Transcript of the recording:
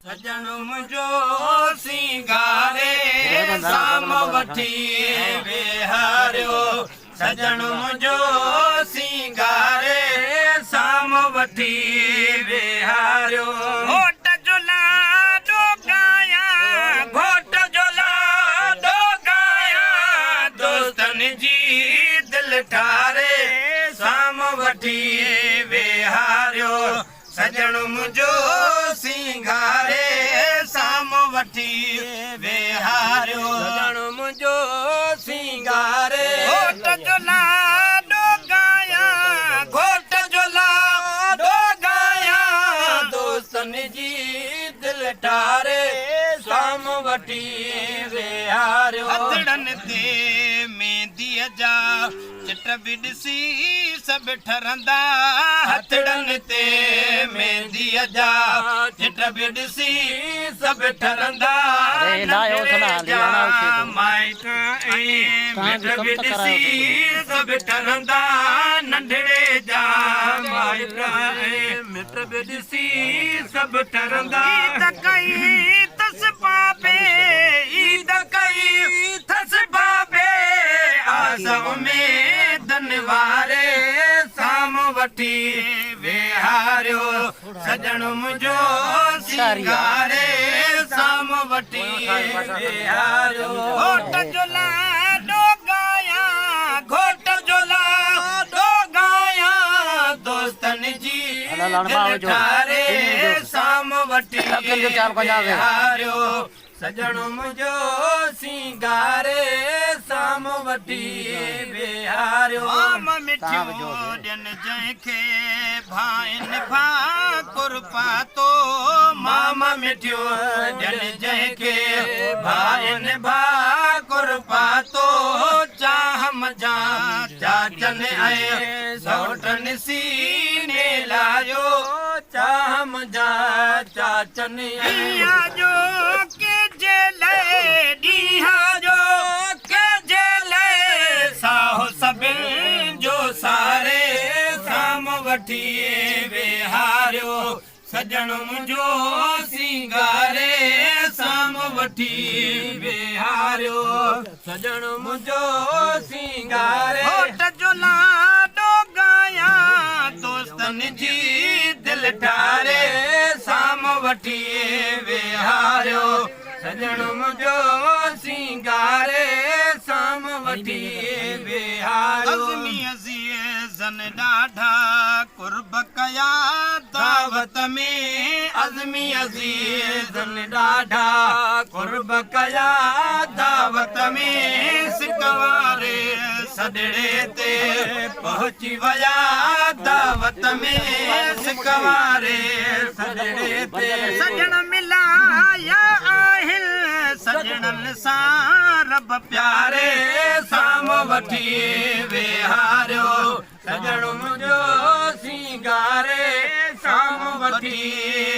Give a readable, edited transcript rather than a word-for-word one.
सजण मुंहिंजो सिंगारे साम वठी विहारियो सजण मुंहिंजो सिंगारे साम वठी विहारियो घोट जो लाडो गाया घोट जो लाडो गाया दोस्तनि जी दिल ठारे साम वठी विहारियो सजण मुंहिंजो सिंगारे साम वठी विहारियो सजण मुंहिंजो सिंगारे घोट जो लाडो गाया घोट जो लाडो गाया दोस्तनि जी दिल ठारे साम वठी विहारियो हथड़नि ते मेहंदीअ जा चिट बि ॾिसी सभु ठरंदा हथड़नि ते मेहंदीअ जा चिट बि ॾिसी सभु ठरंदा माइट मिट बि ॾिसी सभु ठरंदा नंढड़े जा माइट मिट बि ॾिसी सभु ठरंदा ईद कई तस पापे ईद कई तस पापे आस उमेदन वारे साम वठी विहारियो सजण मुंहिंजो सिंगारे साम वठी विहारियो घोट जो लाडो गाया घोट जो लाडो गाया दोस्तनि जी दिल ठारे साम वठी विहारियो सजण मुंहिंजो सिंगारे साम वठी विहारियो आम मिठियो ॾियनि जंहिंखे भाइनि भा कुरपातो माम मिठियो ॾियनि जंहिंखे भाइनि भा कुरपातो चाहम जा चाचनि ऐं सौटनि सीने लायो चाहम जा चाचनि ऐं जो सारे साम वठी विहारियो सजण मुंहिंजो सिंगारे साम वठी विहारियो सजण मुंहिंजो सिंगारे घोट जो लाडो गाया दोस्तनि जी दिल ठारे साम वठी विहारियो सजण मुंहिंजो सिंगारे साम वठी विहारियो ज़न ॾाढा कुर्ब कया दावत में अज़मी अज़ीज़न ॾाढा कुर्ब कया दावत में सिकवारे सदड़े ते पहुची विया दावत में सिकवारे सदड़े ते सजण मिलाया आहिनि सजणनि सां रब प्यारे साम वठी विहारियो सजण मुंहिंजो सिंगारे साम वठी